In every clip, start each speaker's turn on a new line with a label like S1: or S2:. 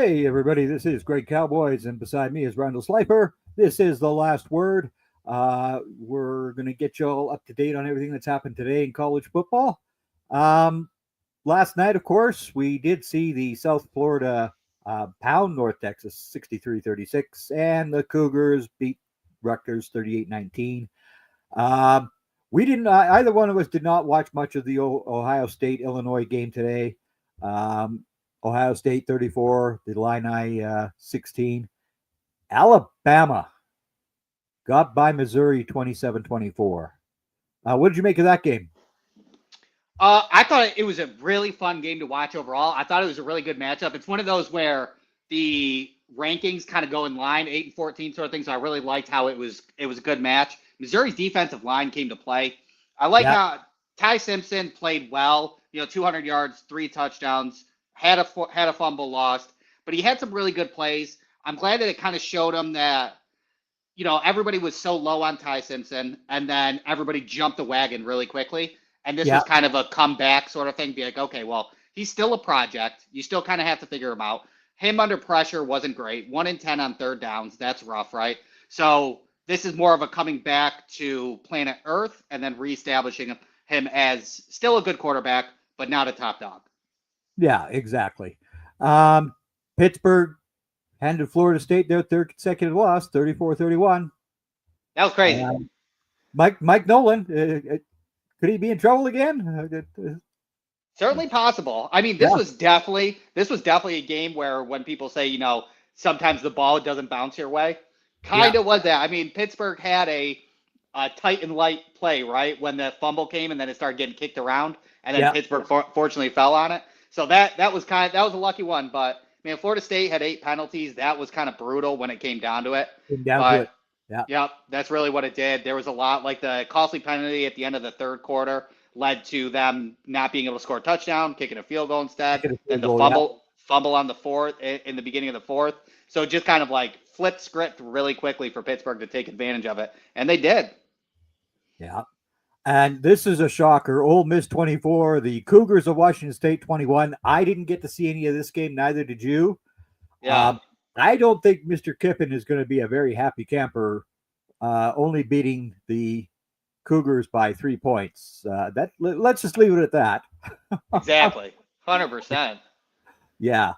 S1: Hey, everybody, this is Greg Cowboys, and beside me is Randall Slifer. This is the last word. We're going to get you all up to date on everything that's happened today in college football. Um, Last night, of course, we did see the South Florida pound North Texas 63-36, and the Cougars beat Rutgers 38-19. We didn't, either one of us did not watch much of the Ohio State Illinois game today. Ohio State 34, the Illini 16. Alabama got by Missouri 27-24. What did you make of that game?
S2: I thought it was a really fun game to watch overall. I thought it was a really good matchup. It's one of those where the rankings kind of go in line, 8 and 14 sort of thing. So I really liked how it was a good match. Missouri's defensive line came to play. I like how Ty Simpson played well. 200 yards, 3 touchdowns, had a fumble lost, but he had some really good plays. I'm glad that it kind of showed him that everybody was so low on Ty Simpson, and then everybody jumped the wagon really quickly. And this was kind of a comeback sort of thing. Be like, okay, well, he's still a project. You still kind of have to figure him out. Him under pressure wasn't great. 1 in 10 on third downs. That's rough, right? So this is more of a coming back to planet Earth and then reestablishing him as still a good quarterback, but not a top dog.
S1: Yeah, exactly. Pittsburgh handed Florida State their third consecutive loss, 34-31.
S2: That was crazy.
S1: Mike Nolan, could he be in trouble again?
S2: Certainly possible. I mean, this was definitely a game where when people say, sometimes the ball doesn't bounce your way, kind of was that. I mean, Pittsburgh had a tight and light play, right, when the fumble came and then it started getting kicked around, and then Pittsburgh fortunately fell on it. So that was a lucky one. But Florida State had 8 penalties. That was kind of brutal when it came down to it. Yep, that's really what it did. There was a lot, like the costly penalty at the end of the third quarter led to them not being able to score a touchdown, kicking a field goal instead. And the fumble on the fourth in the beginning of the fourth. So just kind of like flipped script really quickly for Pittsburgh to take advantage of it, and they did.
S1: Yeah. And this is a shocker. Ole Miss 24, the Cougars of Washington State 21. I didn't get to see any of this game. Neither did you.
S2: Yeah.
S1: I don't think Mr. Kiffin is going to be a very happy camper, only beating the Cougars by 3 points. Let's just leave it at that.
S2: Exactly. 100%.
S1: Yeah.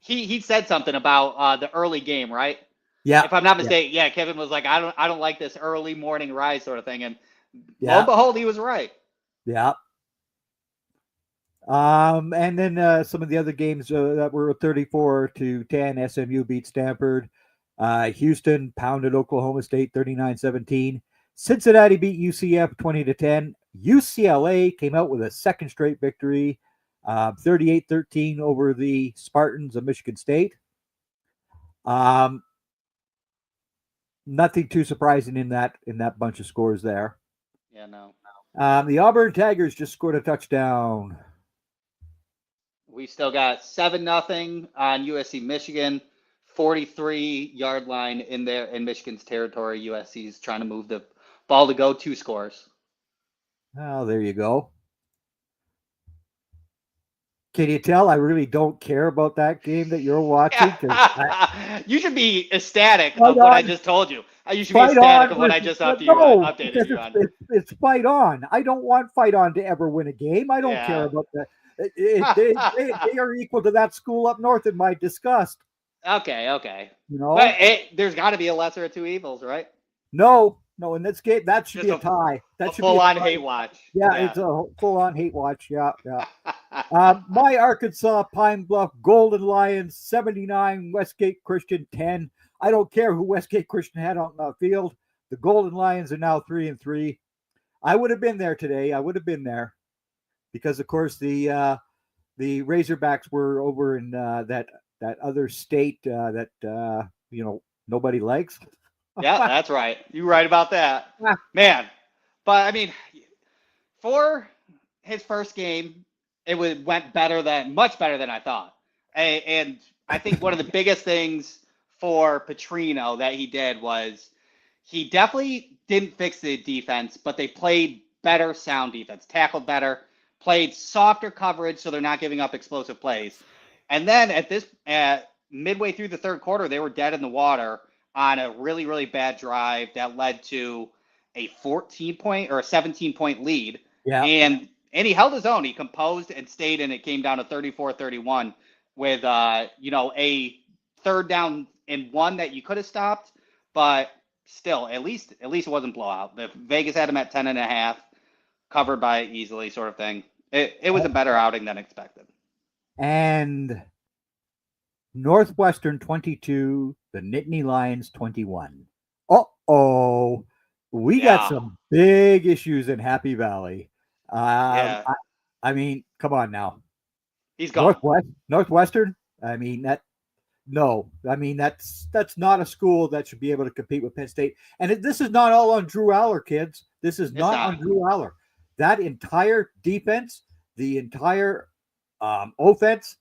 S2: He said something about the early game, right?
S1: Yeah.
S2: If I'm not mistaken, Kevin was like, I don't like this early morning rise sort of thing, and lo and behold, he was right.
S1: Yeah. And then some of the other games that were 34-10, SMU beat Stanford. Houston pounded Oklahoma State 39-17. Cincinnati beat UCF 20-10. UCLA came out with a second straight victory, 38-13 over the Spartans of Michigan State. Nothing too surprising in that bunch of scores there.
S2: Yeah, no.
S1: The Auburn Tigers just scored a touchdown.
S2: We still got 7-0 on USC Michigan, 43-yard line in Michigan's territory. USC's trying to move the ball to go 2 scores.
S1: Oh, there you go. Can you tell I really don't care about that game that you're watching?
S2: You should be ecstatic of what I just told you. You should be ecstatic of what I just updated you on.
S1: It's fight on. I don't want fight on to ever win a game. I don't care about that. They are equal to that school up north in my disgust.
S2: Okay. But there's got to be a lesser of 2 evils, right?
S1: No, in this game, that should be a tie. That should be a
S2: full-on hate watch.
S1: Yeah, it's a full-on hate watch. Yeah. My Arkansas Pine Bluff Golden Lions 79, Westgate Christian 10. I don't care who Westgate Christian had on the field. The Golden Lions are now 3-3. I would have been there today. Because of course the Razorbacks were over in that other state that nobody likes.
S2: Yeah, that's right. You're right about that, man. But I mean, for his first game, it went much better than I thought. And I think one of the biggest things for Petrino that he did was he definitely didn't fix the defense, but they played better sound defense, tackled better, played softer coverage so they're not giving up explosive plays. And then at midway through the third quarter, they were dead in the water on a really, really bad drive that led to a 14-point or a 17-point lead.
S1: Yeah.
S2: And he held his own. He composed and stayed, and it came down to 34-31 with a third down and one that you could have stopped, but still, at least it wasn't blowout. The Vegas had him at 10.5, covered by easily, sort of thing. It was a better outing than expected.
S1: And Northwestern 22, the Nittany Lions 21. Uh-oh. We got some big issues in Happy Valley.
S2: Yeah.
S1: I mean, come on now.
S2: He's gone.
S1: Northwestern? I mean, that's not a school that should be able to compete with Penn State. And this is not all on Drew Aller, kids. This is not on Drew Aller. That entire defense, the entire offense,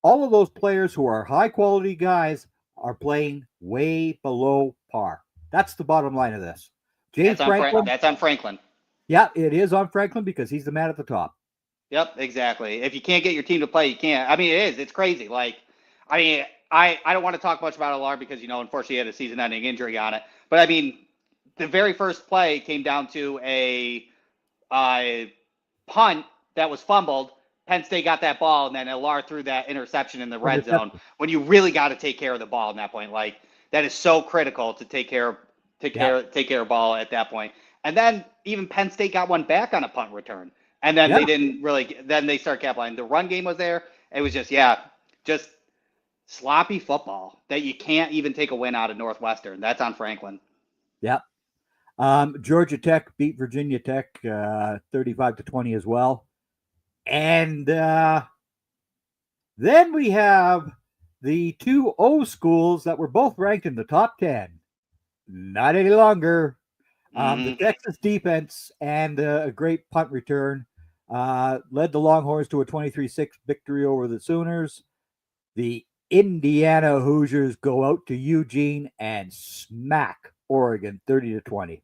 S1: all of those players who are high-quality guys are playing way below par. That's the bottom line of this.
S2: That's on Franklin.
S1: Yeah, it is on Franklin because he's the man at the top.
S2: Yep, exactly. If you can't get your team to play, you can't. I mean, it is. It's crazy. Like, I mean, I don't want to talk much about Alar because, unfortunately he had a season-ending injury on it. But, I mean, the very first play came down to a punt that was fumbled. Penn State got that ball, and then Alar threw that interception in the red zone when you really got to take care of the ball in that point. Like, that is so critical to take care of ball at that point. And then even Penn State got one back on a punt return. And then they didn't really – then they start capitalizing. The run game was there. It was just sloppy football that you can't even take a win out of Northwestern. That's on Franklin.
S1: Yep. Georgia Tech beat Virginia Tech 35-20 as well. And then we have the two O schools that were both ranked in the top 10. Not any longer. The Texas defense and a great punt return led the Longhorns to a 23-6 victory over the Sooners. The Indiana Hoosiers go out to Eugene and smack Oregon 30-20.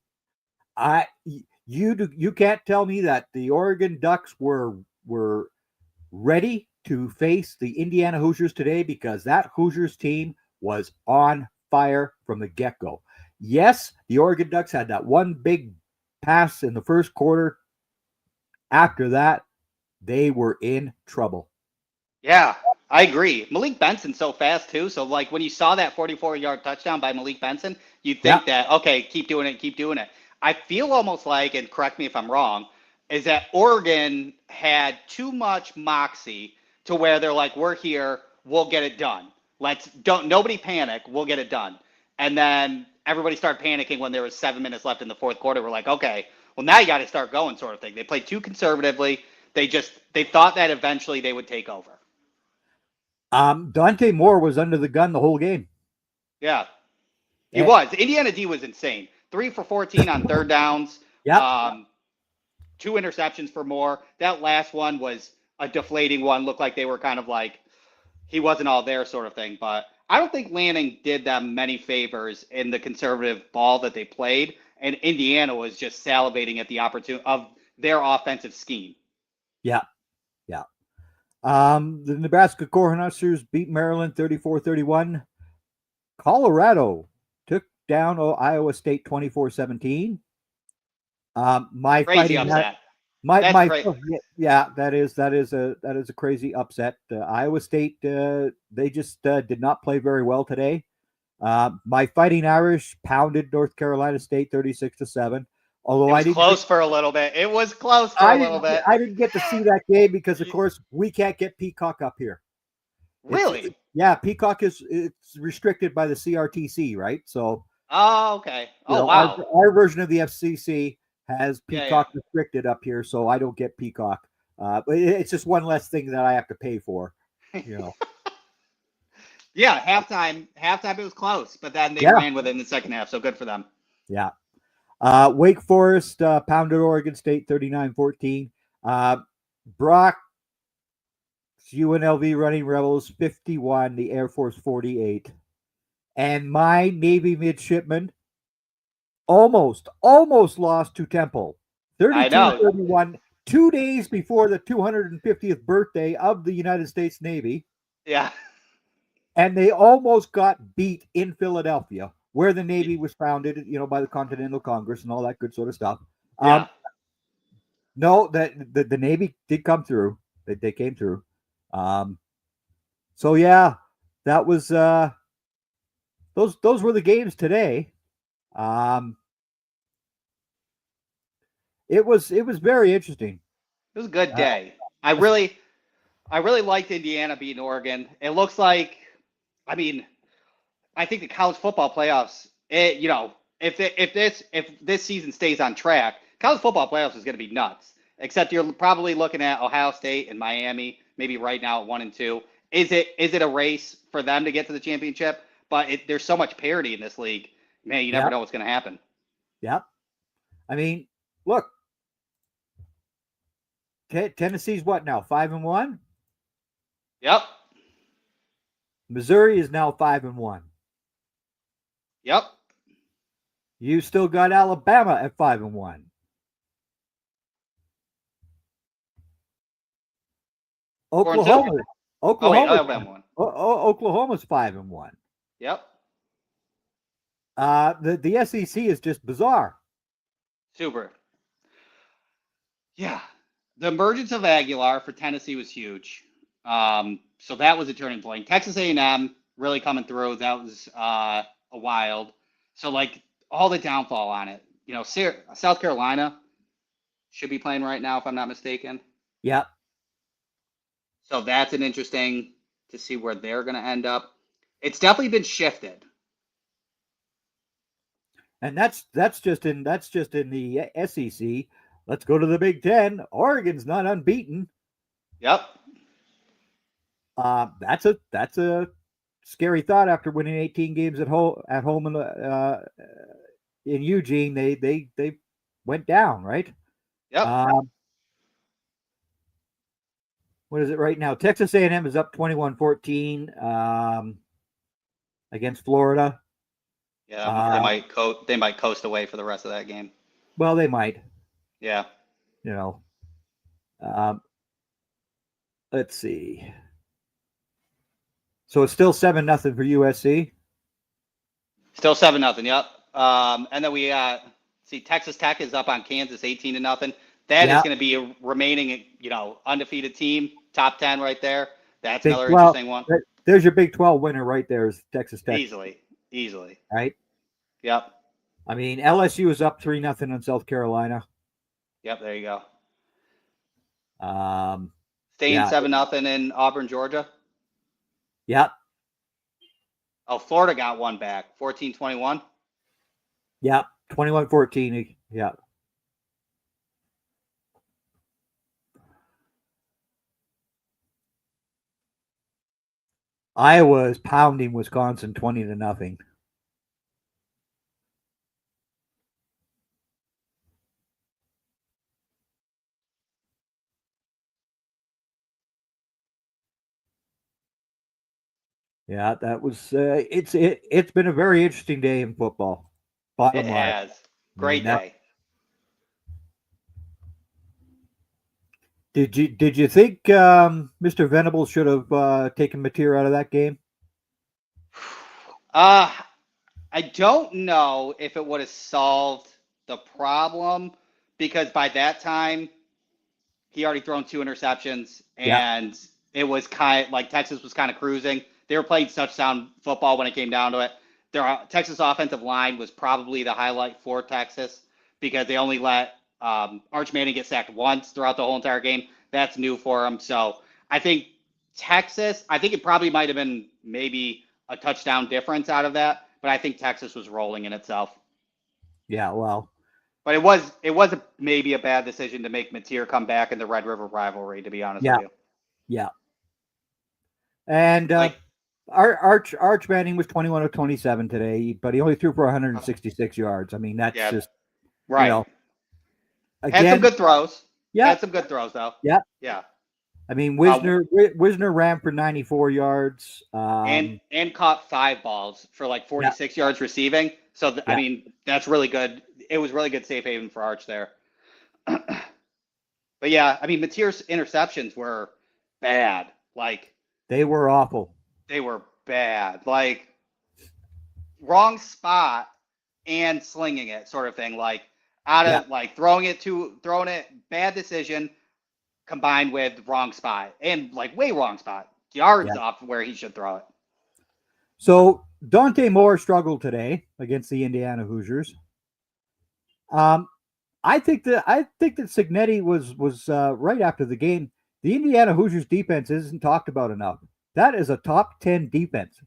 S1: You can't tell me that the Oregon Ducks were ready to face the Indiana Hoosiers today, because that Hoosiers team was on fire from the get-go. Yes, the Oregon Ducks had that one big pass in the first quarter. After that, they were in trouble.
S2: Yeah, I agree. Malik Benson's so fast too. So like when you saw that 44-yard touchdown by Malik Benson, you think that, okay, keep doing it. I feel almost like, and correct me if I'm wrong, is that Oregon had too much moxie to where they're like, we're here, we'll get it done. Nobody panic, we'll get it done. And then everybody started panicking when there was 7 minutes left in the fourth quarter. We're like, okay, well now you got to start going, sort of thing. They played too conservatively. They thought that eventually they would take over.
S1: Dante Moore was under the gun the whole game.
S2: Yeah, he was. Indiana D was insane. 3 for 14 on third downs.
S1: Yeah.
S2: 2 interceptions for Moore. That last one was a deflating one. Looked like they were kind of like he wasn't all there, sort of thing. But I don't think Lanning did them many favors in the conservative ball that they played, and Indiana was just salivating at the opportunity of their offensive scheme.
S1: Yeah. The Nebraska Cornhuskers beat Maryland 34-31. Colorado took down Iowa State 24-17.
S2: Crazy upset.
S1: That is a crazy upset. Iowa State they just did not play very well today. My Fighting Irish pounded North Carolina State 36-7. Although
S2: it was close for a little bit. It was close for a little bit.
S1: I didn't get to see that game because, of course, we can't get Peacock up here.
S2: Really?
S1: Peacock it's restricted by the CRTC, right? So.
S2: Oh, okay. Wow.
S1: Our version of the FCC has Peacock restricted up here, so I don't get Peacock. But it's just one less thing that I have to pay for.
S2: Yeah, halftime it was close, but then they ran with it in the second half, so good for them.
S1: Yeah. Wake Forest pounded Oregon State 39-14. Brock UNLV Running Rebels 51, the Air Force 48. And my Navy midshipmen almost lost to Temple 32-31, 2 days before the 250th birthday of the United States Navy.
S2: Yeah.
S1: And they almost got beat in Philadelphia, where the Navy was founded, by the Continental Congress and all that good sort of stuff.
S2: Yeah.
S1: No, that the Navy did come through. They came through. So yeah, that was those were the games today. It was very interesting.
S2: It was a good day. I really liked Indiana beating Oregon. It looks like, I mean, I think the college football playoffs, if this season stays on track, college football playoffs is going to be nuts. Except you're probably looking at Ohio State and Miami, maybe right now at 1-2. Is it a race for them to get to the championship? But there's so much parity in this league, man. You never know what's going to happen.
S1: Yeah, I mean, look, Tennessee's what now? 5-1.
S2: Yep.
S1: Missouri is now 5-1.
S2: Yep.
S1: You still got Alabama at 5-1. Oklahoma's 5-1.
S2: Yep.
S1: The SEC is just bizarre.
S2: Super. Yeah. The emergence of Aguilar for Tennessee was huge. So that was a turning point. Texas A&M really coming through. That was a wild. So like all the downfall on it. South Carolina should be playing right now if I'm not mistaken.
S1: Yep.
S2: So that's an interesting to see where they're going to end up. It's definitely been shifted.
S1: And that's just in the SEC. Let's go to the Big Ten. Oregon's not unbeaten.
S2: Yep.
S1: That's a scary thought after winning 18 games at home in Eugene. They went down, right?
S2: Yep.
S1: What is it right now? Texas A&M is up 21-14 against Florida.
S2: Yeah, they might coast away for the rest of that game.
S1: Well, they might.
S2: Yeah.
S1: Let's see. So it's still 7-0 for USC.
S2: Still 7-0. Yep. And then we Texas Tech is up on Kansas 18-0. That is going to be a remaining, undefeated team, top 10 right there. That's another interesting one.
S1: There's your Big 12 winner right there, is Texas Tech.
S2: Easily.
S1: Right?
S2: Yep.
S1: I mean, LSU is up 3-0 on South Carolina.
S2: Yep, there you go.
S1: Staying
S2: 7-0 in Auburn, Georgia.
S1: Yep.
S2: Oh, Florida got one back, 14-21.
S1: Yep, 21-14. Yep. Iowa is pounding Wisconsin 20-0. Yeah, that was it's been a very interesting day in football.
S2: It has. Great day.
S1: Did you think Mr. Venables should have taken Mateer out of that game?
S2: I don't know if it would have solved the problem because by that time he already thrown 2 interceptions and it was kind of like Texas was kind of cruising. They were playing such sound football when it came down to it. Their Texas offensive line was probably the highlight for Texas because they only let Arch Manning get sacked once throughout the whole entire game. That's new for him. So I think Texas, it probably might have been maybe a touchdown difference out of that, but I think Texas was rolling in itself.
S1: Yeah, well.
S2: But it was maybe a bad decision to make Mateer come back in the Red River rivalry, to be honest with you.
S1: Yeah. And Arch Manning was 21 of 27 today, but he only threw for 166 yards. I mean, that's just
S2: right.
S1: Again,
S2: had some good throws.
S1: Yeah.
S2: Had some good throws though.
S1: Yeah.
S2: Yeah.
S1: I mean, Wisner ran for 94 yards.
S2: And caught 5 balls for like 46 yards receiving. So, I mean, that's really good. It was really good safe haven for Arch there. But yeah, I mean, Mateer's interceptions were bad. Like,
S1: They were awful.
S2: They were bad. Like wrong spot and slinging it sort of thing. Like out
S1: Yeah.
S2: of like throwing it, bad decision combined with wrong spot and like way wrong spot. Yards
S1: Yeah.
S2: off where he should throw it.
S1: So Dante Moore struggled today against the Indiana Hoosiers. I think that Signetti was right after the game. The Indiana Hoosiers defense isn't talked about enough. That is a top 10 defense.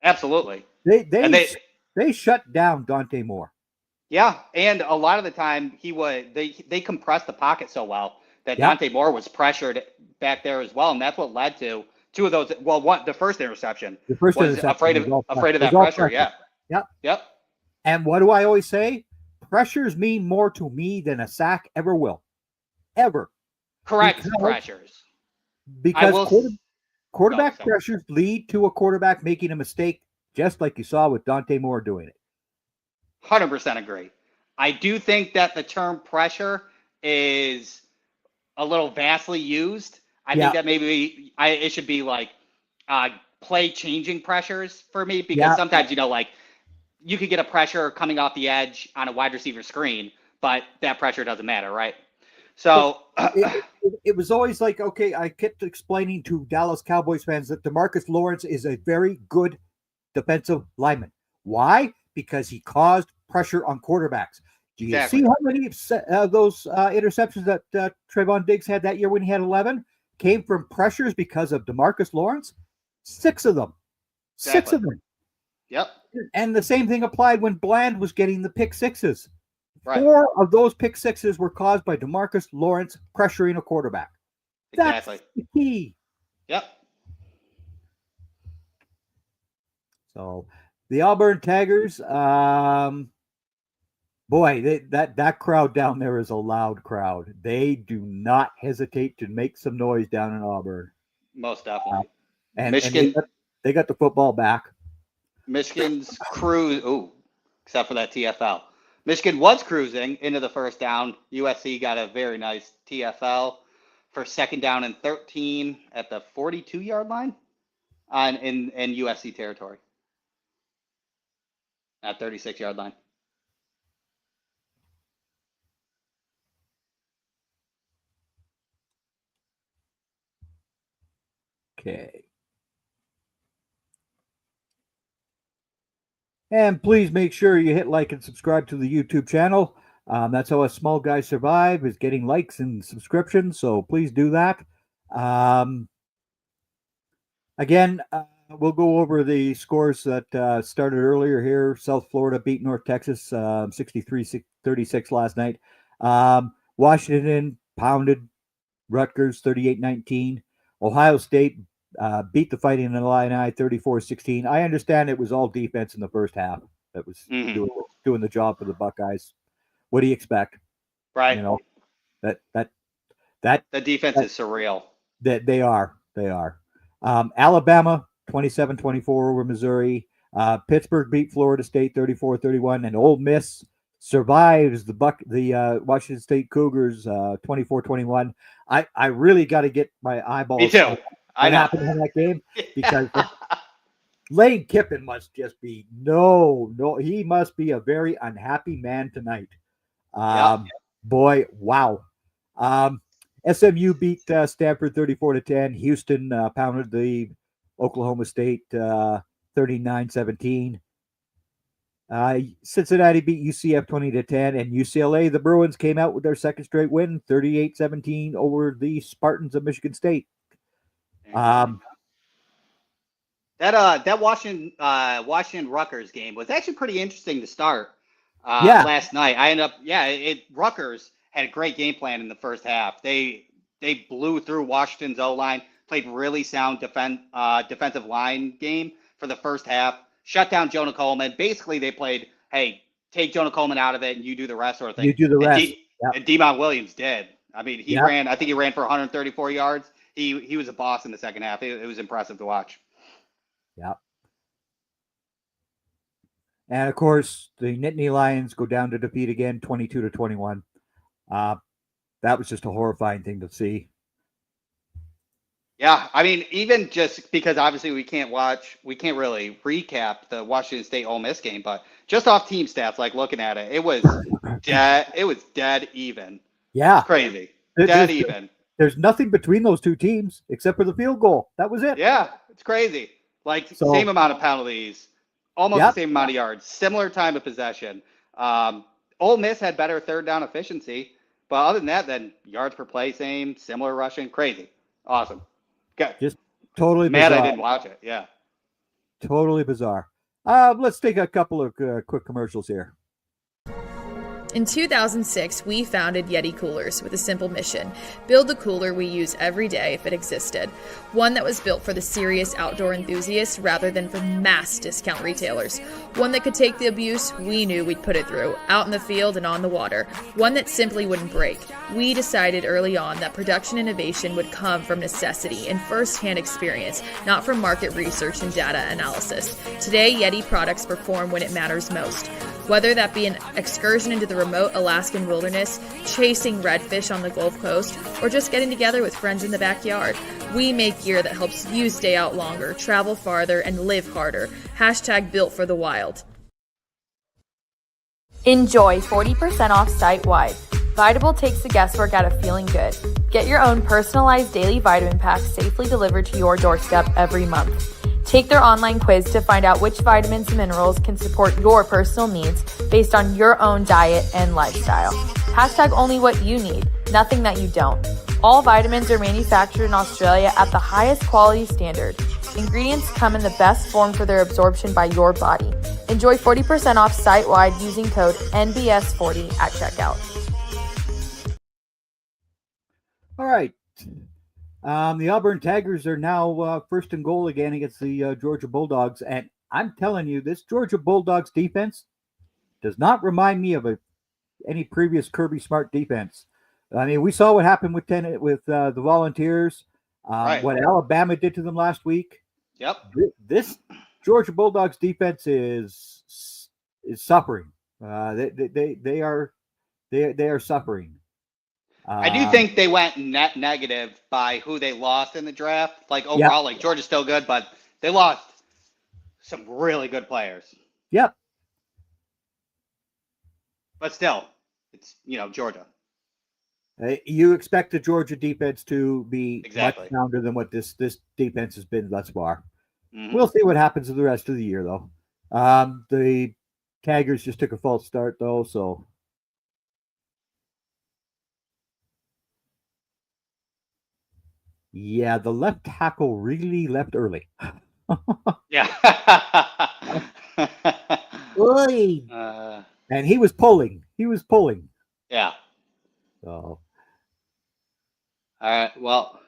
S2: Absolutely.
S1: They
S2: And
S1: they shut down Dante Moore.
S2: yeah, and a lot of the time they compressed the pocket so well that
S1: Yep.
S2: Dante Moore was pressured back there as well, and that's what led to two of those. Well, the first interception
S1: The first
S2: was
S1: interception
S2: afraid
S1: was all
S2: of that
S1: all
S2: pressure. Yeah.
S1: Yep.
S2: Yep.
S1: And what do I always say? Pressures mean more to me than a sack ever will. Ever.
S2: Correct pressures.
S1: Because quarterback
S2: sorry.
S1: pressures lead to a quarterback making a mistake, just like you saw with Dante Moore doing it.
S2: 100% agree. I do think that the term pressure is a little vastly used. I think that maybe it should be like play changing pressures for me because sometimes, like you could get a pressure coming off the edge on a wide receiver screen, but that pressure doesn't matter, right? So
S1: it was always like, okay, I kept explaining to Dallas Cowboys fans that DeMarcus Lawrence is a very good defensive lineman. Why? Because he caused pressure on quarterbacks. Do you see how many of those interceptions that Trayvon Diggs had that year when he had 11 came from pressures because of DeMarcus Lawrence? 6 of them.
S2: Exactly.
S1: 6 of them.
S2: Yep.
S1: And the same thing applied when Bland was getting the pick sixes.
S2: Right.
S1: 4 of those pick sixes were caused by DeMarcus Lawrence pressuring a quarterback.
S2: Exactly.
S1: That's the key.
S2: Yep.
S1: So the Auburn Tigers, boy, that crowd down there is a loud crowd. They do not hesitate to make some noise down in Auburn.
S2: Most definitely.
S1: And
S2: Michigan,
S1: they got the football back.
S2: Michigan's cruise, except for that TFL. Michigan was cruising into the first down. USC got a very nice TFL for second down and 13 at the 42-yard line in USC territory. At 36-yard line.
S1: Okay. And please make sure you hit like and subscribe to the YouTube channel. That's how us small guys survive, is getting likes and subscriptions. So please do that. Again, we'll go over the scores that started earlier here. South Florida beat North Texas 63-36 last night. Washington pounded Rutgers 38-19. Ohio State beat the Fighting Illini 34-16. I understand it was all defense in the first half that was doing the job for the Buckeyes. What do you expect?
S2: Right.
S1: That
S2: the defense is surreal.
S1: That they are. Alabama 27-24 over Missouri. Pittsburgh beat Florida State 34-31, and Ole Miss survives the Washington State Cougars 24-21. I really got to get my eyeballs.
S2: Me too.
S1: What happened in that game? Because Lane Kiffin must just be he must be a very unhappy man tonight. Boy, wow. SMU beat Stanford 34-10. Houston pounded the Oklahoma State 39-17. Cincinnati beat UCF 20-10, and UCLA, the Bruins, came out with their second straight win, 38-17 over the Spartans of Michigan State.
S2: That Washington Rutgers game was actually pretty interesting to start last night. I ended up Rutgers had a great game plan in the first half. They blew through Washington's O-line, played really sound defensive line game for the first half, shut down Jonah Coleman. Basically, they played, hey, take Jonah Coleman out of it and you do the rest sort of thing.
S1: You do the rest.
S2: And Demont Williams did. I mean, he ran for 134 yards. He was a boss in the second half. It was impressive to watch.
S1: Yeah. And of course, the Nittany Lions go down to defeat again, 22-21. That was just a horrifying thing to see.
S2: Yeah, I mean, even just because obviously we can't really recap the Washington State Ole Miss game, but just off team stats, like looking at it, it was dead even. It's
S1: Yeah.
S2: crazy.
S1: There-
S2: Dead
S1: There's,
S2: even.
S1: there's nothing between those two teams except for the field goal. That was it.
S2: Yeah, it's crazy. Like same
S1: So,
S2: amount of penalties, almost the
S1: yeah,
S2: same amount of yards, similar time of possession. Um, Ole Miss had better third down efficiency, but other than that, then yards per play, same, similar rushing, crazy, awesome. Good.
S1: just totally
S2: Mad I
S1: bizarre.
S2: didn't watch it. Yeah.
S1: Totally bizarre. Let's take a couple of quick commercials here.
S3: In 2006, we founded Yeti Coolers with a simple mission: build the cooler we use every day if it existed. One that was built for the serious outdoor enthusiasts rather than for mass discount retailers. One that could take the abuse we knew we'd put it through, out in the field and on the water. One that simply wouldn't break. We decided early on that production innovation would come from necessity and first-hand experience, not from market research and data analysis. Today, Yeti products perform when it matters most. Whether that be an excursion into the remote Alaskan wilderness, chasing redfish on the Gulf Coast, or just getting together with friends in the backyard, we make gear that helps you stay out longer, travel farther, and live harder. Hashtag built for the wild.
S4: Enjoy 40% off site-wide. Vitable takes the guesswork out of feeling good. Get your own personalized daily vitamin pack safely delivered to your doorstep every month. Take their online quiz to find out which vitamins and minerals can support your personal needs based on your own diet and lifestyle. Hashtag only what you need, nothing that you don't. All vitamins are manufactured in Australia at the highest quality standard. Ingredients come in the best form for their absorption by your body. Enjoy 40% off site-wide using code NBS40 at checkout.
S1: All right. The Auburn Tigers are now first and goal again against the Georgia Bulldogs. And I'm telling you, this Georgia Bulldogs defense does not remind me of any previous Kirby Smart defense. I mean, we saw what happened with the Volunteers,
S2: Right.
S1: what Alabama did to them last week.
S2: Yep.
S1: This Georgia Bulldogs defense is suffering. They are suffering.
S2: I do think they went net negative by who they lost in the draft. Like overall, like Georgia's still good, but they lost some really good players.
S1: Yep.
S2: But still, it's Georgia.
S1: You expect the Georgia defense to be
S2: Exactly.
S1: much sounder than what this defense has been thus far.
S2: Mm-hmm.
S1: We'll see what happens in the rest of the year, though. The Tigers just took a false start, though, so. Yeah, the left tackle really left early.
S2: Yeah.
S1: And he was pulling.
S2: Yeah.
S1: So.
S2: All right. Well,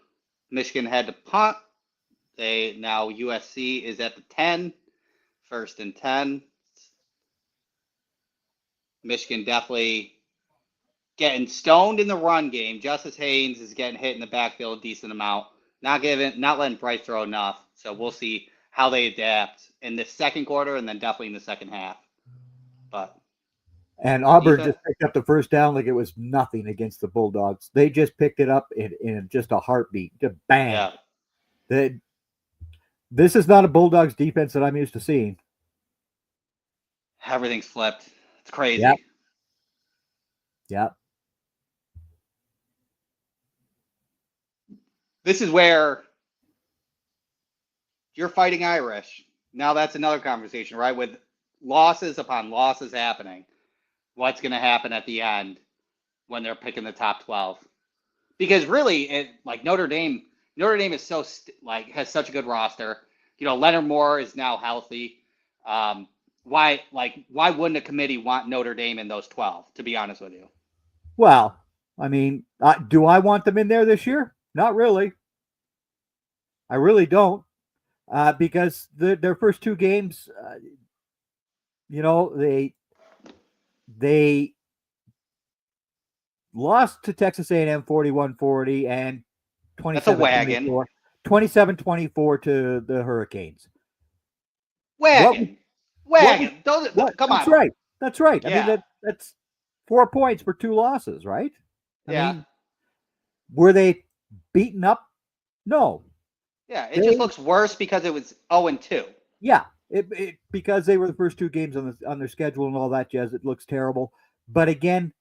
S2: Michigan had to punt. Now USC is at the 10, 1st and 10. Michigan definitely getting stoned in the run game. Justice Haynes is getting hit in the backfield a decent amount. Not letting Bryce throw enough. So we'll see how they adapt in the second quarter and then definitely in the second half.
S1: And Auburn just picked up the first down like it was nothing against the Bulldogs. They just picked it up in just a heartbeat. Just bang. Yeah. This is not a Bulldogs defense that I'm used to seeing.
S2: Everything's flipped. It's crazy.
S1: Yep.
S2: This is where you're fighting Irish. Now that's another conversation, right? With losses upon losses happening. What's going to happen at the end when they're picking the top 12? Because really, Notre Dame is so has such a good roster. Leonard Moore is now healthy. Why wouldn't a committee want Notre Dame in those 12? To be honest with you.
S1: Well, I mean, do I want them in there this year? Not really. I really don't, because their first two games, they lost to Texas A&M 41-40 and 27-24 to the Hurricanes.
S2: Wagon. Come on.
S1: That's right. Yeah. I mean, that's 4 points for two losses, right? I mean, were they beaten up? No.
S2: Yeah, it just looks worse because it was 0-2.
S1: Yeah, because they were the first two games on their schedule and all that jazz. It looks terrible. But again,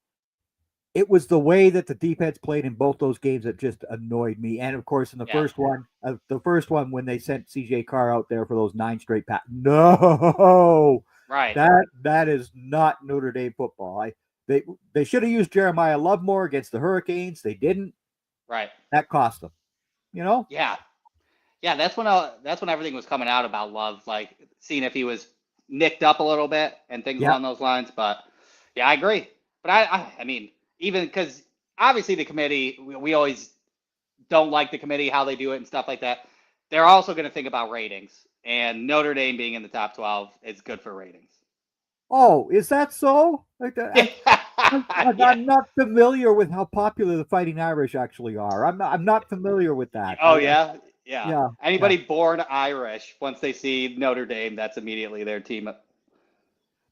S1: it was the way that the defense played in both those games that just annoyed me. And of course, in the first one, when they sent CJ Carr out there for those 9 straight passes, no,
S2: right,
S1: that is not Notre Dame football. They should have used Jeremiah Love more against the Hurricanes. They didn't.
S2: Right,
S1: that cost them.
S2: Yeah, that's when everything was coming out about Love, like seeing if he was nicked up a little bit and things along those lines. But yeah, I agree. But I mean, even because obviously the committee, we always don't like the committee, how they do it and stuff like that. They're also going to think about ratings, and Notre Dame being in the top 12 is good for ratings.
S1: Oh, is that so? I'm not familiar with how popular the Fighting Irish actually are. I'm not familiar with that.
S2: Oh, yeah. Anybody born Irish, once they see Notre Dame, that's immediately their team.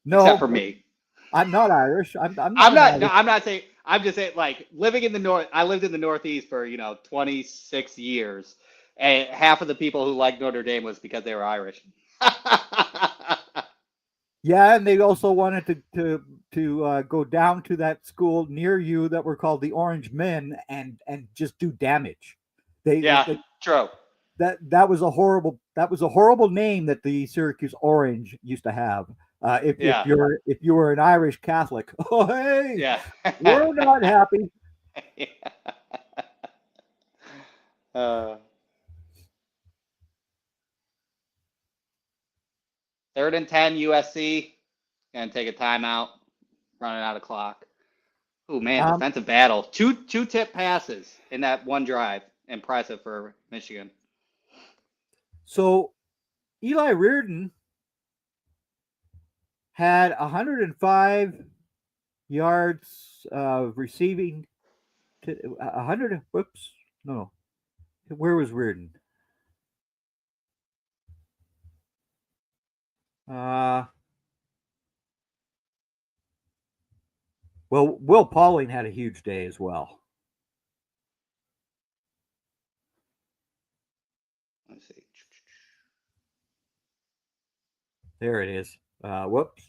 S1: No,
S2: except for me.
S1: I'm not Irish. I'm not.
S2: No, I'm not saying. I'm just saying, like, living in the North. I lived in the Northeast for 26 years, and half of the people who liked Notre Dame was because they were Irish.
S1: Yeah, and they also wanted to go down to that school near you that were called the Orange Men and just do damage.
S2: True.
S1: That was a horrible name that the Syracuse Orange used to have. If you were an Irish Catholic, oh hey, we're not happy.
S2: Third and 10, USC. Gonna take a timeout. Running out of clock. Oh man, defensive battle. Two tip passes in that one drive. Impressive for Michigan.
S1: So Eli Reardon had 105 yards receiving. 100. Whoops. No. Where was Reardon? Well, Will Pauling had a huge day as well.
S2: Let's see.
S1: There it is. Whoops.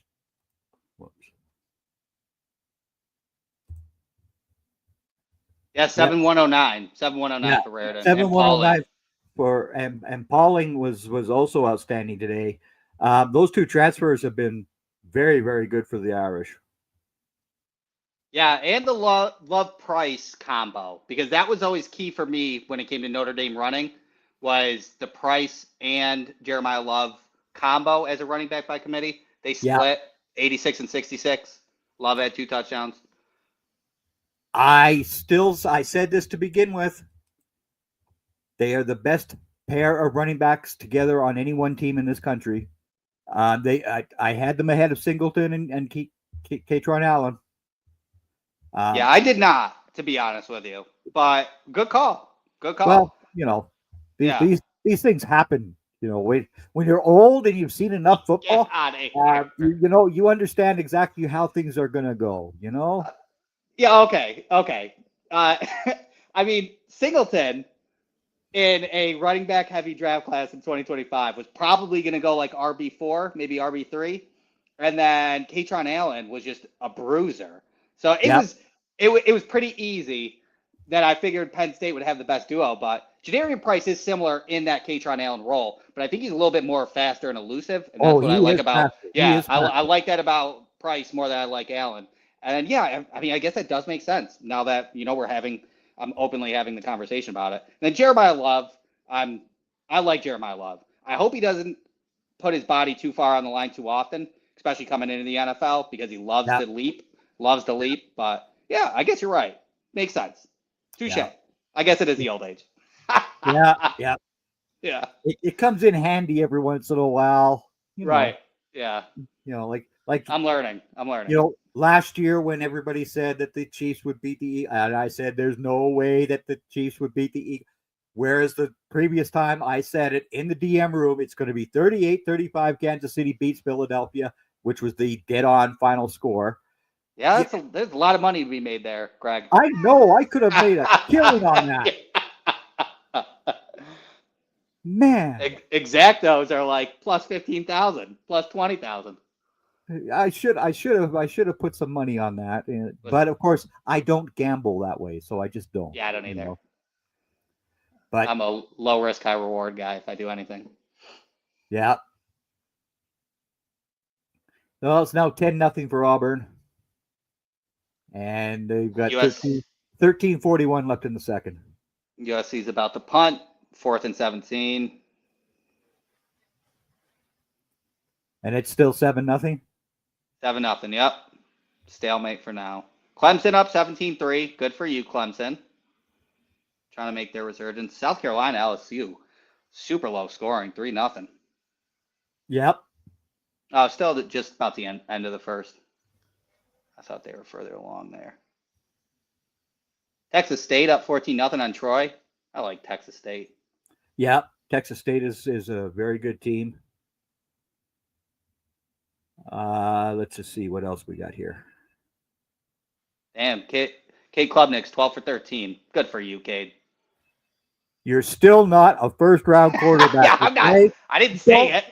S2: Yeah, 7,109. 7,109 for Reardon.
S1: 7,109 for and Pauling was also outstanding today. Those two transfers have been very, very good for the Irish.
S2: Yeah, and the Love Price combo, because that was always key for me when it came to Notre Dame running, was the Price and Jeremiah Love combo as a running back by committee. They split 86 and 66. Love had 2 touchdowns.
S1: I said this to begin with. They are the best pair of running backs together on any one team in this country. I had them ahead of Singleton and Katron Allen.
S2: I did not, to be honest with you, but good call.
S1: Well, these things happen. When you're old and you've seen enough football, you understand exactly how things are going to go.
S2: Okay. I mean, Singleton in a running back heavy draft class in 2025 was probably going to go like RB4, maybe RB3. And then Katron Allen was just a bruiser. So it was pretty easy that I figured Penn State would have the best duo, but Jadarian Price is similar in that Katron Allen role, but I think he's a little bit more faster and elusive. And that's what I like about, I like that about Price more than I like Allen. And I mean, I guess that does make sense now that, I'm openly having the conversation about it. And then Jeremiah Love, I like Jeremiah Love. I hope he doesn't put his body too far on the line too often, especially coming into the NFL, because he loves to leap. But yeah, I guess you're right. Makes sense. Touche. Yeah. I guess it is the old age.
S1: Yeah. It comes in handy every once in a while.
S2: Right. Yeah.
S1: Like
S2: I'm learning.
S1: Last year when everybody said that the Chiefs would beat the Eagles, and I said there's no way that the Chiefs would beat the Eagles. Whereas the previous time I said it in the DM room, it's going to be 38-35 Kansas City beats Philadelphia, which was the dead-on final score.
S2: Yeah, there's a lot of money to be made there, Greg.
S1: I know. I could have made a killing on that. Man,
S2: Exactos are like plus 15,000, plus 20,000.
S1: I should have put some money on that, but of course I don't gamble that way, so I just don't.
S2: Yeah, I don't either.
S1: But
S2: I'm a low risk, high reward guy if I do anything.
S1: Yeah. Well, it's now 10-0 for Auburn, and they've got 13:41 left in the second.
S2: USC's about to punt, 4th and 17.
S1: And it's still 7-0?
S2: 7-0, yep. Stalemate for now. Clemson up 17-3. Good for you, Clemson. Trying to make their resurgence. South Carolina, LSU. Super low scoring, 3-0.
S1: Yep.
S2: Oh, still just about the end of the first. I thought they were further along there. Texas State up 14-0 on Troy. I like Texas State.
S1: Yep. Texas State is a very good team. Let's just see what else we got here.
S2: Damn, Cade Klubnik's 12 for 13. Good for you, Cade.
S1: You're still not a first-round quarterback.
S2: Yeah, I'm not. I didn't say it.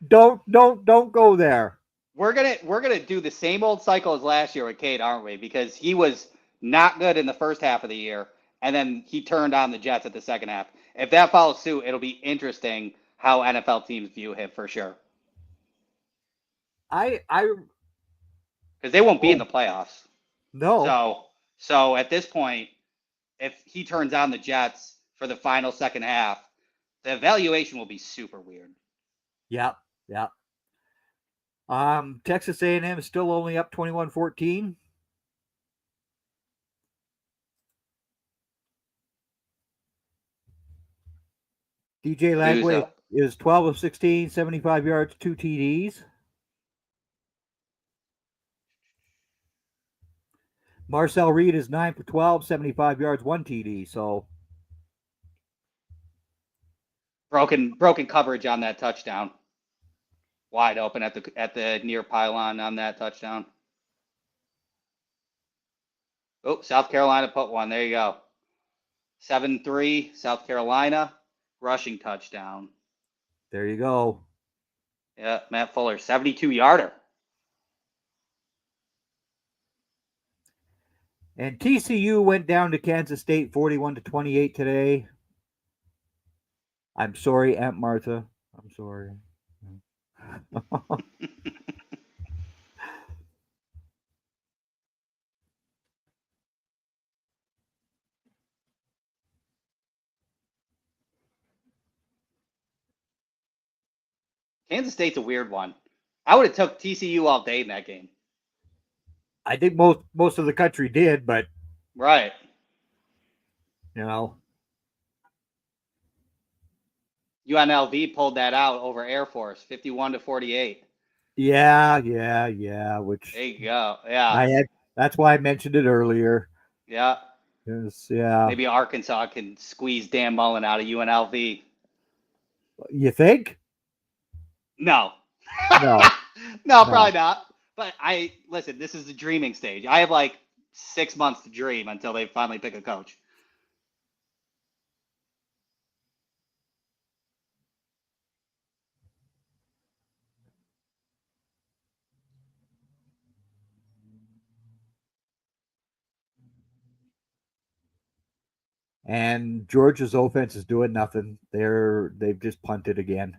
S1: Don't go there.
S2: We're gonna do the same old cycle as last year with Cade, aren't we? Because he was not good in the first half of the year, and then he turned on the Jets at the second half. If that follows suit, it'll be interesting how NFL teams view him for sure.
S1: I
S2: because they won't be in the playoffs.
S1: No.
S2: So at this point, if he turns on the Jets for the final second half, the evaluation will be super weird.
S1: Yep. Texas A&M is still only up 21-14. DJ Lagway is 12 of 16, 75 yards, 2 TDs. Marcel Reed is 9 for 12, 75 yards, 1 TD. So
S2: broken coverage on that touchdown. Wide open at the near pylon on that touchdown. Oh, South Carolina put one. There you go. 7-3, South Carolina, rushing touchdown.
S1: There you go.
S2: Yeah, Matt Fuller, 72-yarder.
S1: And TCU went down to Kansas State 41-28 today. I'm sorry, Aunt Martha. I'm sorry.
S2: Kansas State's a weird one. I would have took TCU all day in that game.
S1: I think most of the country did, but
S2: right. UNLV pulled that out over Air Force, 51-48.
S1: Yeah. Which
S2: there you go. Yeah.
S1: That's why I mentioned it earlier.
S2: Yeah.
S1: Yeah.
S2: Maybe Arkansas can squeeze Dan Mullen out of UNLV.
S1: You think?
S2: No.
S1: No.
S2: No, probably not. But listen, this is the dreaming stage. I have like 6 months to dream until they finally pick a coach.
S1: And Georgia's offense is doing nothing. They've just punted again.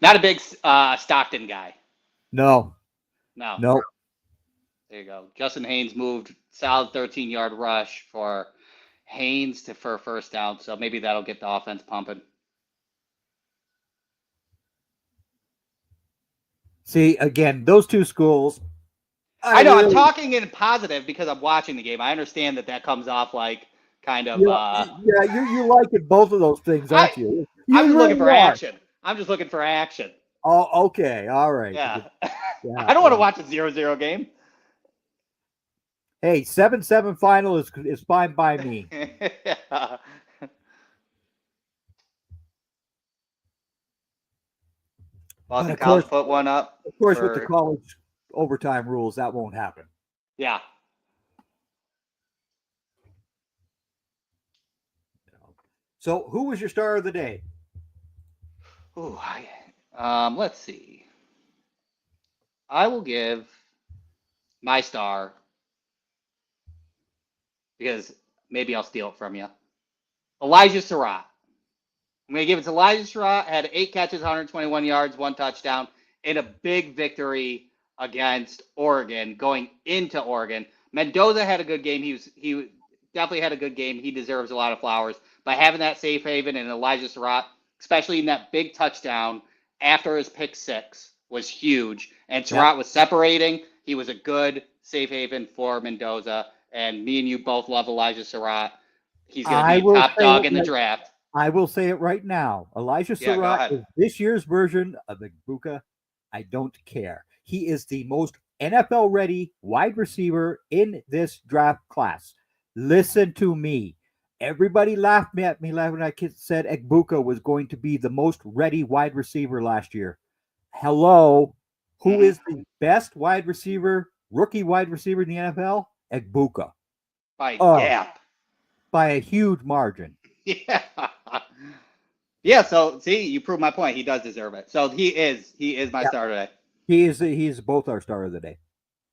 S2: Not a big Stockton guy.
S1: No.
S2: There you go. Justin Haynes moved solid 13-yard rush for Haynes for first down, so maybe that'll get the offense pumping.
S1: See, again, those two schools.
S2: I know, I'm talking in positive because I'm watching the game. I understand that comes off like kind of.
S1: You like it, both of those things, aren't you?
S2: I'm just looking for action. I'm just looking for action.
S1: Oh, okay. All right.
S2: Yeah. I don't want to watch a 0-0 game.
S1: Hey, 7-7 final is fine by me.
S2: Boston College put one up.
S1: Of course, with the college overtime rules, that won't happen.
S2: Yeah.
S1: So, who was your star of the day?
S2: Let's see. I will give my star, because maybe I'll steal it from you, Elijah Surratt. I'm going to give it to Elijah Surratt. Had 8 catches, 121 yards, 1 touchdown in a big victory against Oregon going into Oregon. Mendoza had a good game. He definitely had a good game. He deserves a lot of flowers. But having that safe haven and Elijah Surratt, especially in that big touchdown after his pick 6, was huge. And Surratt was separating. He was a good safe haven for Mendoza. And me and you both love Elijah Surratt. He's going to be a top dog in the draft.
S1: I will say it right now. Elijah Surratt is this year's version of Egbuka. I don't care. He is the most NFL-ready wide receiver in this draft class. Listen to me. Everybody laughed at me when I said Egbuka was going to be the most ready wide receiver last year. Hello. Who is the best wide receiver, rookie wide receiver in the NFL? Egbuka.
S2: By gap.
S1: By a huge margin.
S2: Yeah. Yeah, so see, you proved my point. He does deserve it. So he is my star today.
S1: He is both our star of the day.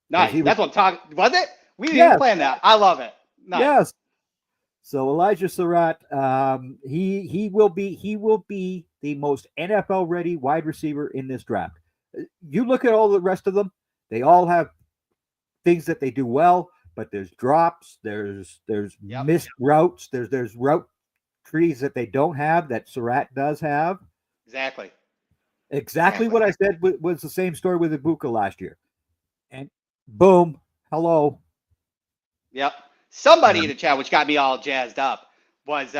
S2: Nice. That's what I'm talking. Was it? We didn't even plan that. I love it. Nice.
S1: Yes. So Elijah Surratt, he will be the most NFL ready wide receiver in this draft. You look at all the rest of them; they all have things that they do well, but there's drops, there's missed routes, there's route trees that they don't have that Surratt does have. Exactly what I said was the same story with Egbuka last year. And boom, hello.
S2: Yep. Somebody in the chat, which got me all jazzed up, was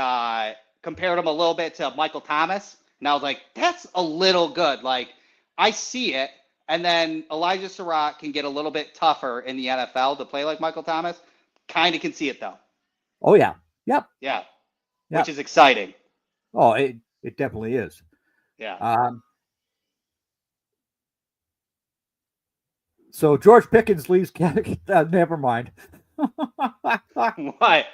S2: compared him a little bit to Michael Thomas. And I was like, that's a little good. Like, I see it. And then Elijah Surratt can get a little bit tougher in the NFL to play like Michael Thomas. Kind of can see it, though.
S1: Oh, yeah. Yep.
S2: Yeah. Which is exciting.
S1: Oh, it definitely is.
S2: Yeah.
S1: So George Pickens leaves. Never mind.
S2: What?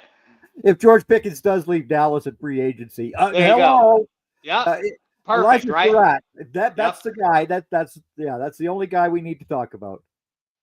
S1: If George Pickens does leave Dallas at free agency,
S2: there you go. Yeah. Perfect,
S1: Elijah
S2: right?
S1: Surratt, that's the guy. That's the only guy we need to talk about.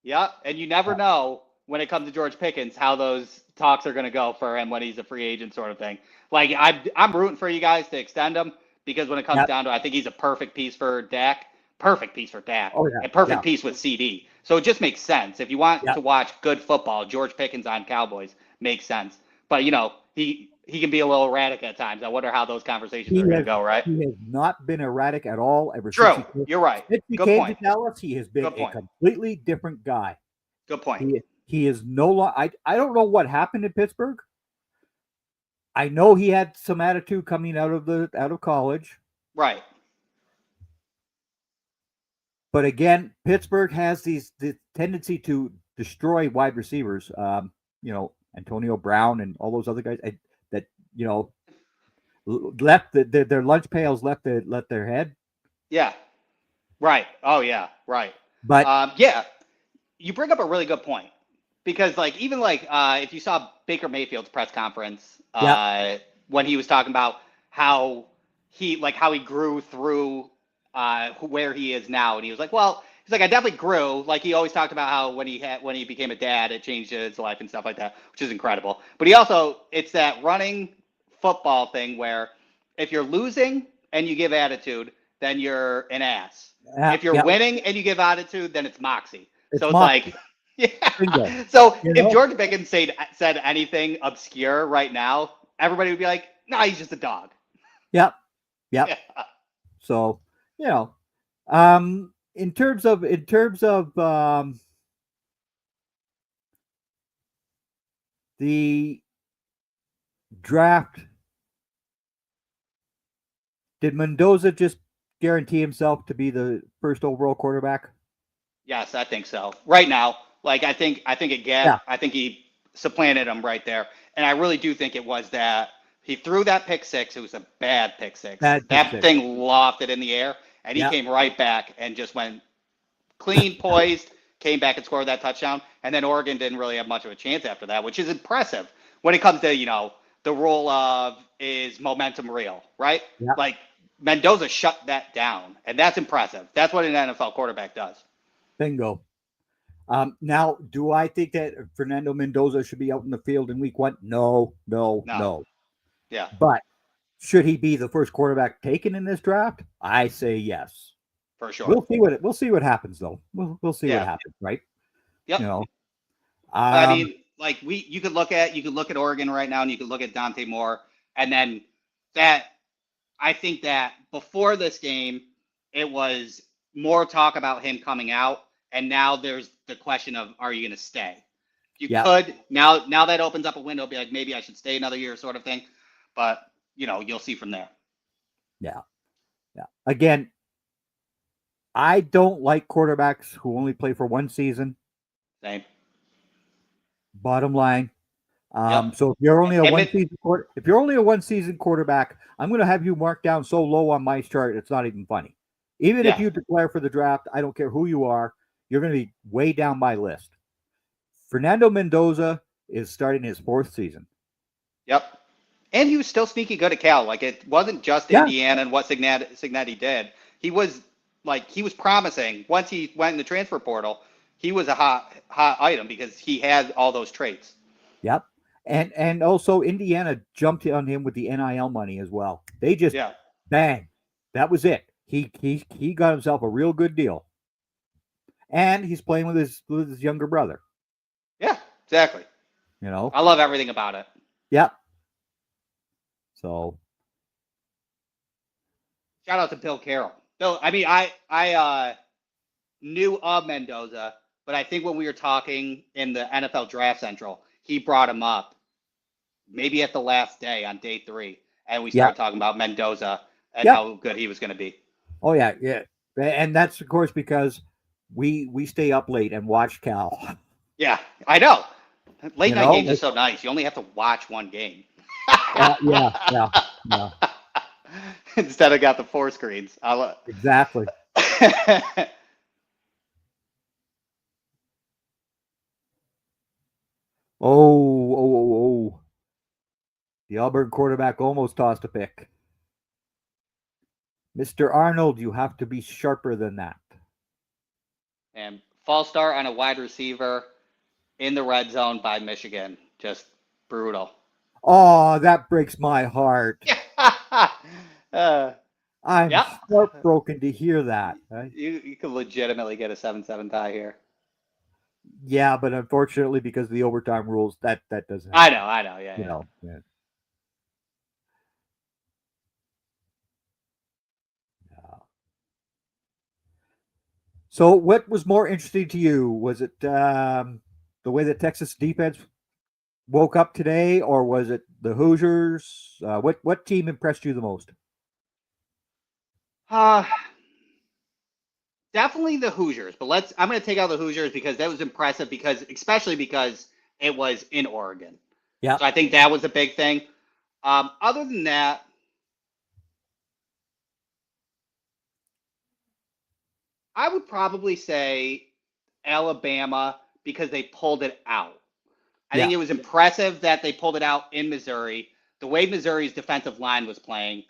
S2: Yeah, and you never know when it comes to George Pickens how those talks are going to go for him when he's a free agent, sort of thing. Like I'm rooting for you guys to extend him, because when it comes down to it, I think he's a perfect piece for Dak. Perfect piece for Dak.
S1: Oh, yeah.
S2: And perfect piece with CD. So it just makes sense. If you want to watch good football, George Pickens on Cowboys makes sense. But, he can be a little erratic at times. I wonder how those conversations are going to go, right?
S1: He has not been erratic at all ever
S2: since. True. You're right.
S1: Since he came to Dallas, he has been a completely different guy.
S2: Good point.
S1: He is no longer. I don't know what happened in Pittsburgh. I know he had some attitude coming out of college.
S2: Right.
S1: But again, Pittsburgh has the tendency to destroy wide receivers. Antonio Brown and all those other guys that left their lunch pails left their head.
S2: Yeah. Right. Oh yeah. Right.
S1: But
S2: you bring up a really good point, because if you saw Baker Mayfield's press conference when he was talking about how he grew through where he is now, and he was like, I definitely grew. Like, he always talked about how when he became a dad, it changed his life and stuff like that, which is incredible. But it's that running football thing where if you're losing and you give attitude, then you're an ass. If you're winning and you give attitude, then it's moxie. So it's
S1: moxie.
S2: So if George Pickens said anything obscure right now, everybody would be like, "Nah, he's just a dog."
S1: Yep. Yeah. So, in terms of the draft, did Mendoza just guarantee himself to be the first overall quarterback?
S2: Yes, I think so. Right now, I think again, I think he supplanted him right there, and I really do think it was that he threw that pick 6. It was a bad pick 6. That thing lofted in the air, and he came right back and just went clean, poised, came back and scored that touchdown. And then Oregon didn't really have much of a chance after that, which is impressive when it comes to, the rule of, is momentum real, right?
S1: Yeah.
S2: Like, Mendoza shut that down, and that's impressive. That's what an NFL quarterback does.
S1: Bingo. Now, do I think that Fernando Mendoza should be out in the field in week 1? No.
S2: Yeah.
S1: But should he be the first quarterback taken in this draft? I say yes.
S2: For sure.
S1: We'll see what happens though. We'll see what happens, right?
S2: Yep.
S1: You know.
S2: I mean, like you could look at Oregon right now, and you could look at Dante Moore, and then that I think that before this game, it was more talk about him coming out, and now there's the question of, are you going to stay? You could now that opens up a window, be like, maybe I should stay another year, sort of thing. But you'll see from there.
S1: Yeah. Again, I don't like quarterbacks who only play for one season.
S2: Same.
S1: Bottom line. So if you're only a one season quarterback, I'm going to have you marked down so low on my chart it's not even funny. Even if you declare for the draft, I don't care who you are, you're going to be way down my list. Fernando Mendoza is starting his 4th season.
S2: Yep. And he was still sneaky good at Cal. Like, it wasn't just Indiana and what Cignetti did. He was promising. Once he went in the transfer portal, he was a hot item because he had all those traits.
S1: Yep. And also Indiana jumped on him with the NIL money as well. They just bang. That was it. He got himself a real good deal. And he's playing with his younger brother.
S2: Yeah, exactly.
S1: I
S2: love everything about it.
S1: Yep. So
S2: shout out to Bill Carroll. Bill, I mean, I knew of Mendoza, but I think when we were talking in the NFL Draft Central, he brought him up maybe at the last day on day 3, and we started talking about Mendoza and how good he was going to be.
S1: Oh yeah. And that's of course because we stay up late and watch Cal.
S2: Yeah, I know. Late night games are so nice. You only have to watch one game.
S1: Yeah.
S2: Instead of got the 4 screens.
S1: Exactly. Oh. The Auburn quarterback almost tossed a pick. Mr. Arnold, you have to be sharper than that.
S2: And false start on a wide receiver in the red zone by Michigan. Just brutal.
S1: Oh, that breaks my heart. I'm heartbroken to hear that. Right?
S2: You could legitimately get a 7-7 tie here.
S1: Yeah, but unfortunately, because of the overtime rules, that doesn't
S2: happen. I know. Yeah.
S1: Yeah. So what was more interesting to you? Was it the way that Texas defense woke up today, or was it the Hoosiers? What team impressed you the most?
S2: Definitely the Hoosiers, but I'm going to take out the Hoosiers because that was impressive especially because it was in Oregon.
S1: Yeah.
S2: So I think that was a big thing. Other than that, I would probably say Alabama because they pulled it out. I think it was impressive that they pulled it out in Missouri. The way Missouri's defensive line was playing,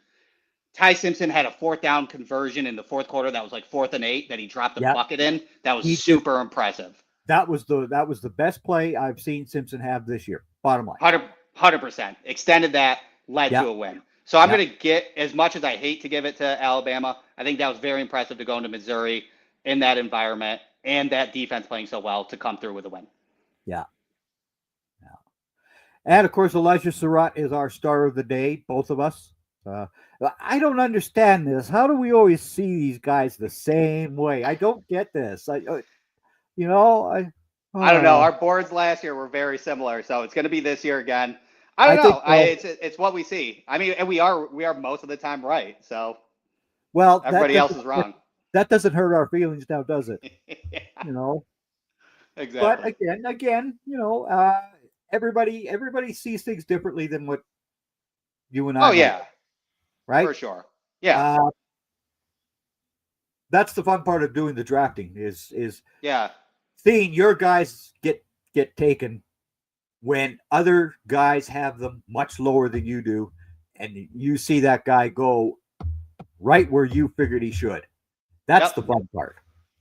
S2: Ty Simpson had a 4th down conversion in the 4th quarter that was like 4th and 8 that he dropped the bucket in. That was super impressive.
S1: That was the best play I've seen Simpson have this year. Bottom line.
S2: 100%. Extended that, led to a win. So I'm going to get, as much as I hate to give it to Alabama, I think that was very impressive to go into Missouri in that environment and that defense playing so well to come through with a win.
S1: Yeah. And of course, Elijah Surratt is our star of the day, both of us. I don't understand this. How do we always see these guys the same way? I don't get this. I don't know.
S2: Our boards last year were very similar, so it's going to be this year again. I don't know. It's what we see. I mean, and we are most of the time right. So, everybody else is wrong.
S1: That doesn't hurt our feelings now, does it?
S2: Exactly.
S1: But again, everybody sees things differently than what you and I.
S2: Oh yeah.
S1: Right?
S2: For sure. Yeah.
S1: That's the fun part of doing the drafting is
S2: seeing
S1: your guys get taken when other guys have them much lower than you do, and you see that guy go right where you figured he should. That's the fun part.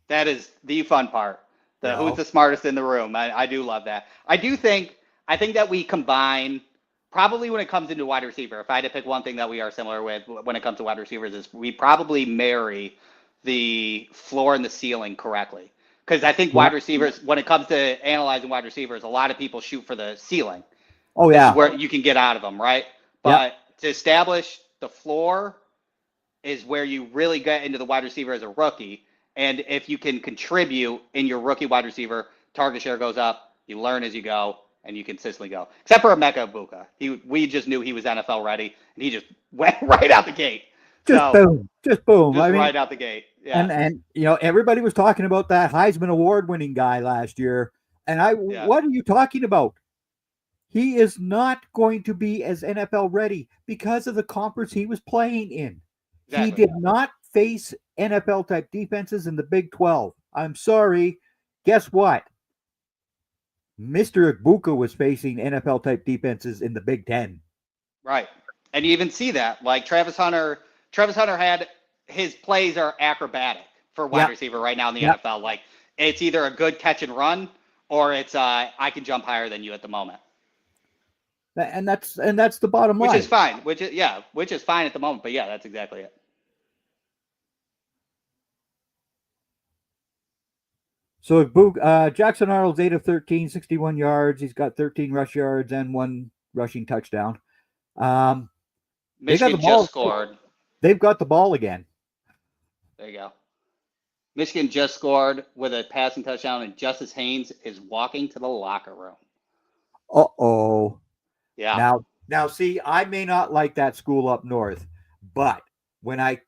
S2: That is the fun part. Who's the smartest in the room. I do love that. I think that we combine, probably when it comes into wide receiver, if I had to pick one thing that we are similar with when it comes to wide receivers, is we probably marry the floor and the ceiling correctly. Because I think wide receivers, when it comes to analyzing wide receivers, a lot of people shoot for the ceiling.
S1: Oh,
S2: This is where you can get out of them, right? But to establish the floor is where you really get into the wide receiver as a rookie. And if you can contribute in your rookie wide receiver, target share goes up, you learn as you go, and you consistently go. Except for Emeka Egbuka. We just knew he was NFL ready, and he just went right out the gate.
S1: Just boom.
S2: Just right out the gate. Yeah.
S1: And everybody was talking about that Heisman Award winning guy last year. And what are you talking about? He is not going to be as NFL ready because of the conference he was playing in. Exactly. He did not face NFL type defenses in the Big 12. I'm sorry. Guess what? Mr. Egbuka was facing NFL type defenses in the Big 10.
S2: Right. And you even see that. Like Travis Hunter had his plays are acrobatic for wide receiver right now in the NFL. Like it's either a good catch and run or it's I can jump higher than you at the moment.
S1: And that's the bottom line.
S2: Which is fine. Which is fine at the moment. But yeah, that's exactly it.
S1: So Jackson Arnold's 8 of 13, 61 yards. He's got 13 rush yards and 1 rushing touchdown.
S2: Michigan just scored.
S1: They've got the ball again.
S2: There you go. Michigan just scored with a passing touchdown, and Justice Haynes is walking to the locker room.
S1: Uh-oh.
S2: Yeah.
S1: Now, see, I may not like that school up north, but when I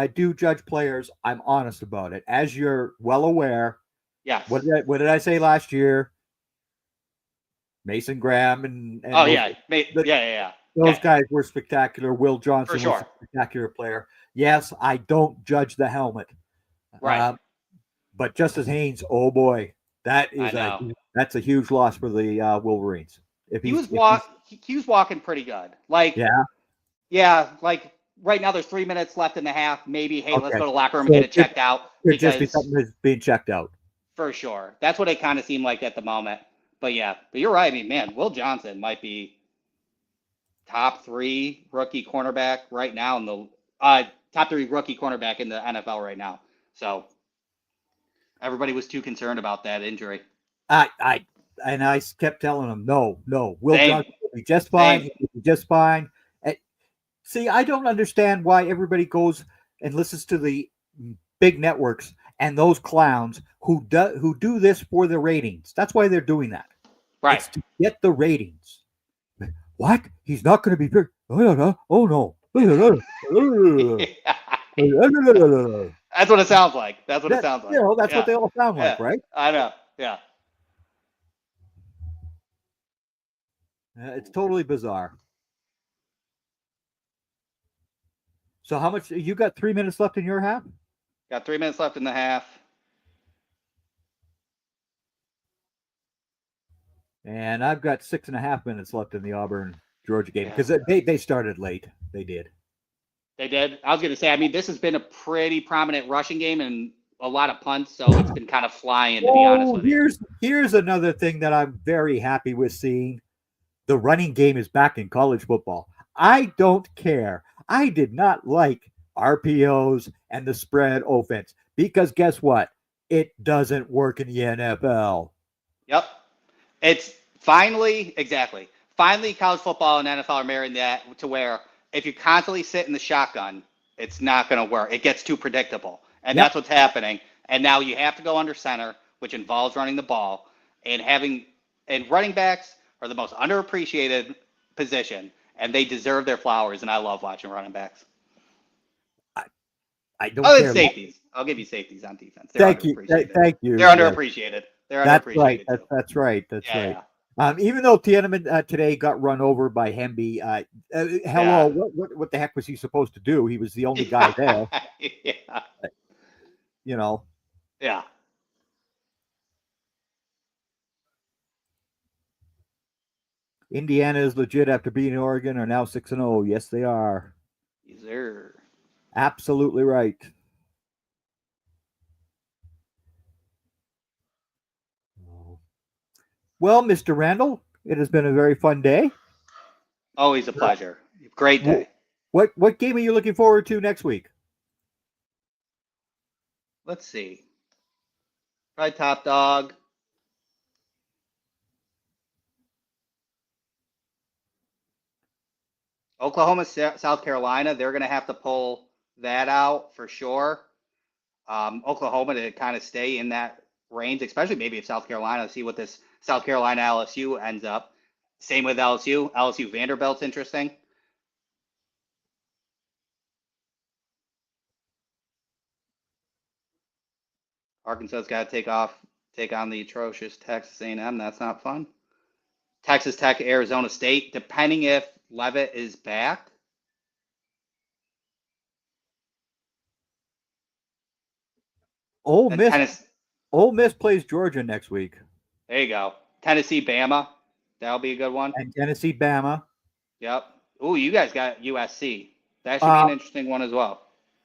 S1: do judge players, I'm honest about it. As you're well aware,
S2: yes.
S1: What did I say last year? Mason Graham and those guys were spectacular. Will Johnson was a spectacular player. Yes, I don't judge the helmet.
S2: Right.
S1: But Justice Haynes, oh boy, that's a huge loss for the Wolverines.
S2: He was walking pretty good. Like like right now there's 3 minutes left in the half. Maybe let's go to the locker room and get it checked out.
S1: Because something is being checked out.
S2: For sure. That's what it kind of seemed like at the moment. But you're right. I mean, man, Will Johnson might be top 3 rookie cornerback right now in the top 3 rookie cornerback in the NFL right now. So everybody was too concerned about that injury.
S1: I kept telling him, no, Will Johnson will be just fine. He'll be just fine. See, I don't understand why everybody goes and listens to the big networks and those clowns who do this for the ratings. That's why they're doing that.
S2: Right.
S1: It's to get the ratings. What? He's not going to be good. Oh no.
S2: That's what it sounds like. That's what
S1: they all sound like, right?
S2: I know. Yeah.
S1: It's totally bizarre. So how much you got? 3 minutes left in your half?
S2: Got 3 minutes left in the half.
S1: And I've got 6.5 minutes left in the Auburn Georgia game because they started late. They did.
S2: They did. I was going to say, I mean, this has been a pretty prominent rushing game and a lot of punts, so it's been kind of flying, to be honest with you.
S1: Here's another thing that I'm very happy with seeing. The running game is back in college football. I don't care. I did not like RPOs and the spread offense because guess what? It doesn't work in the NFL.
S2: Yep. It's finally college football and NFL are marrying that to where if you constantly sit in the shotgun, it's not going to work. It gets too predictable. And that's what's happening. And now you have to go under center, which involves running the ball. And running backs are the most underappreciated position, and they deserve their flowers, and I love watching running backs.
S1: I don't care.
S2: Safeties. I'll give you safeties on defense.
S1: Thank you. Thank you.
S2: They're underappreciated.
S1: That's right. That's right. Even though Tiananmen today got run over by Hemby, what the heck was he supposed to do? He was the only guy there.
S2: Yeah.
S1: Indiana is legit after beating Oregon, are now 6-0. Yes, they are.
S2: Yes, sir.
S1: Absolutely right. Well, Mr. Randall, it has been a very fun day.
S2: Always a pleasure. Great day.
S1: What game are you looking forward to next week?
S2: Let's see. Probably Top Dog. Oklahoma, South Carolina, they're going to have to pull that out for sure. Oklahoma to kind of stay in that range, especially maybe if South Carolina, see what this South Carolina LSU ends up. Same with LSU. LSU Vanderbilt's interesting. Arkansas's got to take on the atrocious Texas A&M. That's not fun. Texas Tech, Arizona State, depending if Leavitt is back.
S1: Ole Miss plays Georgia next week.
S2: There you go. Tennessee, Bama. That'll be a good one.
S1: And Tennessee, Bama.
S2: Yep. Ooh, you guys got USC. That should be an interesting one as well.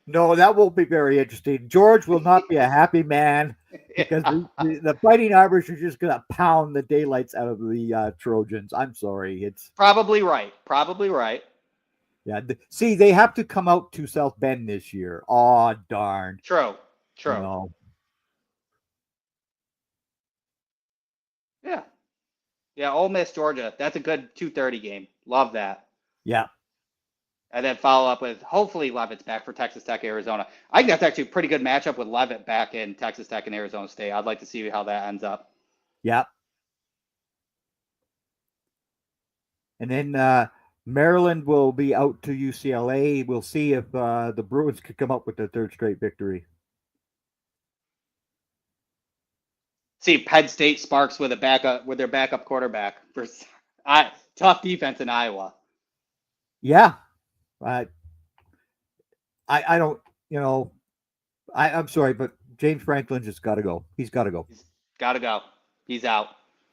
S1: No, that won't be very interesting. George will not be a happy man because the Fighting Irish are just going to pound the daylights out of the Trojans. I'm sorry. It's
S2: probably right. Probably right.
S1: Yeah. See, they have to come out to South Bend this year. Oh, darn.
S2: True.
S1: You know.
S2: Yeah. Yeah, Ole Miss, Georgia. That's a good 2:30 game. Love that.
S1: Yeah.
S2: And then follow up with hopefully Leavitt's back for Texas Tech, Arizona. I think that's actually a pretty good matchup with Leavitt back in Texas Tech and Arizona State. I'd like to see how that ends up.
S1: Yeah. And then Maryland will be out to UCLA. We'll see if the Bruins could come up with their third straight victory.
S2: See Penn State sparks with their backup quarterback for tough defense in Iowa.
S1: Yeah. I don't, I'm sorry, but James Franklin just got to go. He's got to go.
S2: He's got to go. He's out.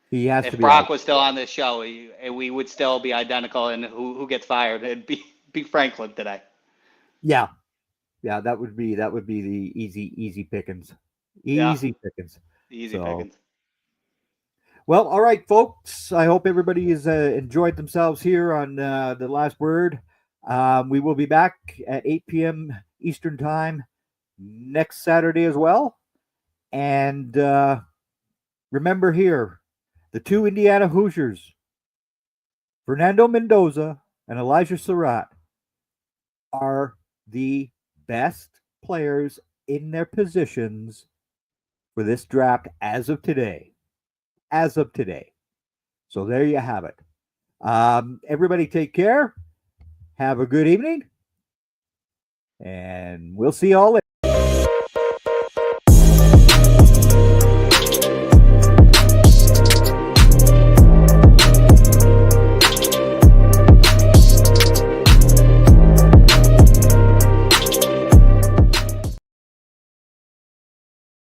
S1: He has to be.
S2: If Brock
S1: out.
S2: was still on this show, we would still be identical in who gets fired. It'd be Franklin today.
S1: Yeah. Yeah, that would be the easy pickings. Easy pickings.
S2: Easy pickings.
S1: Well, all right, folks. I hope everybody has enjoyed themselves here on The Last Word. We will be back at 8 p.m. Eastern Time next Saturday as well. And remember here, the two Indiana Hoosiers, Fernando Mendoza and Elijah Surratt, are the best players in their positions for this draft as of today. So there you have it. Everybody take care. Have a good evening. And we'll see y'all later.